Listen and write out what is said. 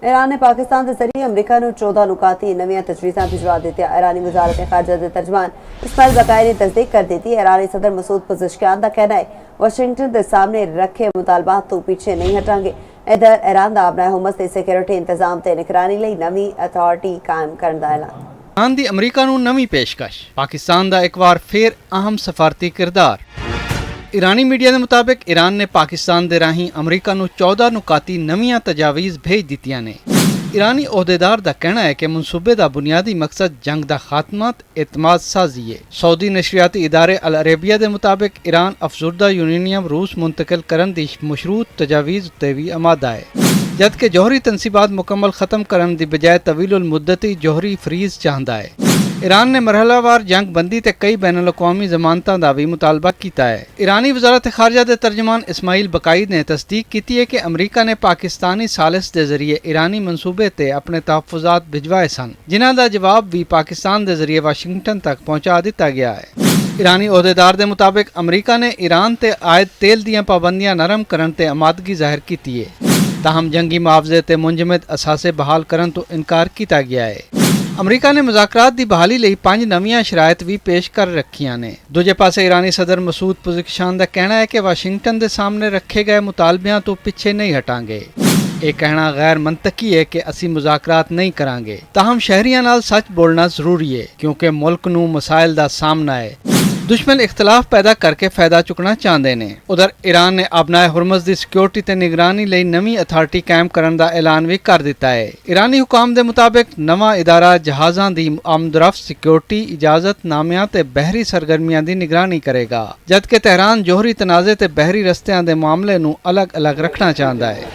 Iran ने पाकिस्तान के जरिए अमरीका को 14 नुकाती नवी तजवीज़ां भिजवा दी। ईरानी वजारत खारजा के तर्जमान इस्माइल बकाई ने तस्दीक कर दी थी। ईरानी सदर मसूद पज़ेश्कियान का कहना है वाशिंगटन के सामने रखे मुतालबात तो पीछे नहीं हटांगे। इधर ईरान का अपना हुकूमत के सिक्योरिटी इंतजाम ते निगरानी लई नवी अथॉरिटी कायम करने का ऐलान। ईरान दी अमरीका नूं नवी पेशकश, पाकिस्तान दा एक बार फिर अहम सफारती किरदार। ईरानी मीडिया के मुताबिक ईरान ने पाकिस्तान दे राही अमरीका नूं 14 नुकाती नवीं तजावीज़ भेज दित्तियां ने। ईरानी ओहदेदार दा कहना है कि मनसूबे दा बुनियादी मकसद जंग दा खात्मा एतमाद साजी है। सऊदी नशरियाती इदारे अल अरेबिया के मुताबिक ईरान अफजुर्दा यूरेनियम रूस मुंतकिल करन दी मशरूत तजावीज़ उत्ते भी आमादा है, जबकि जौहरी तनसीबात मुकम्मल खत्म करन दी बजाय तवीलुल मुद्दती जौहरी फ्रीज चाहता है। ईरान ने मरहलावार जंग बंदी ते कई बैनुल अक़वामी जमानतां दा भी मुतालबा किया है। ईरानी वजारत खारजा के तर्जमान इस्माइल बकाई ने तस्दीक की है कि अमरीका ने पाकिस्तानी सालिस के जरिए ईरानी मनसूबे ते अपने तहफ़्फ़ुज़ात भिजवाए सन, जिन्हां दा जवाब भी पाकिस्तान के जरिए वाशिंगटन तक पहुँचा दिता गया है। ईरानी ओहदेदार के मुताबिक अमरीका ने ईरान ते आयद तेल दीयां पाबंदियां नरम करन ते आमादगी जाहिर की है, ताहम जंगी मुआवजे ते मुंजमद असासे बहाल करन तो इनकार किया गया है। अमरीका ने मुज़ाकरात की बहाली लई 5 नवीं शराइत भी पेश कर रखियां ने। दूजे पासे ईरानी सदर मसूद पज़ेश्कियान का कहना है कि वाशिंगटन के सामने रखे गए मुतालबियां तो पीछे नहीं हटांगे। यह कहना गैर मंतकी है कि असी मुज़ाकरात नहीं करांगे, ताहम शहरियां नाल सच बोलना जरूरी है क्योंकि मुल्क नूं मसाइल दा सामना है। दुश्मन इख्तलाफ पैदा करके फायदा चुकना चाहते हैं। उधर ईरान ने अपनाए हुरमज़ की सिक्योरिटी ते निगरानी लई नवी अथॉरिटी कायम करने का ऐलान भी कर दिता है। ईरानी हुकाम के मुताबिक नवा इदारा जहाज़ां की आमदरफ्त, सिक्योरिटी, इजाजत नामियां ते बहरी सरगर्मियां की निगरानी करेगा, जबकि तेहरान जोहरी तनाज़े ते बहरी रस्तियां के मामले नूं अलग अलग रखना चाहता है।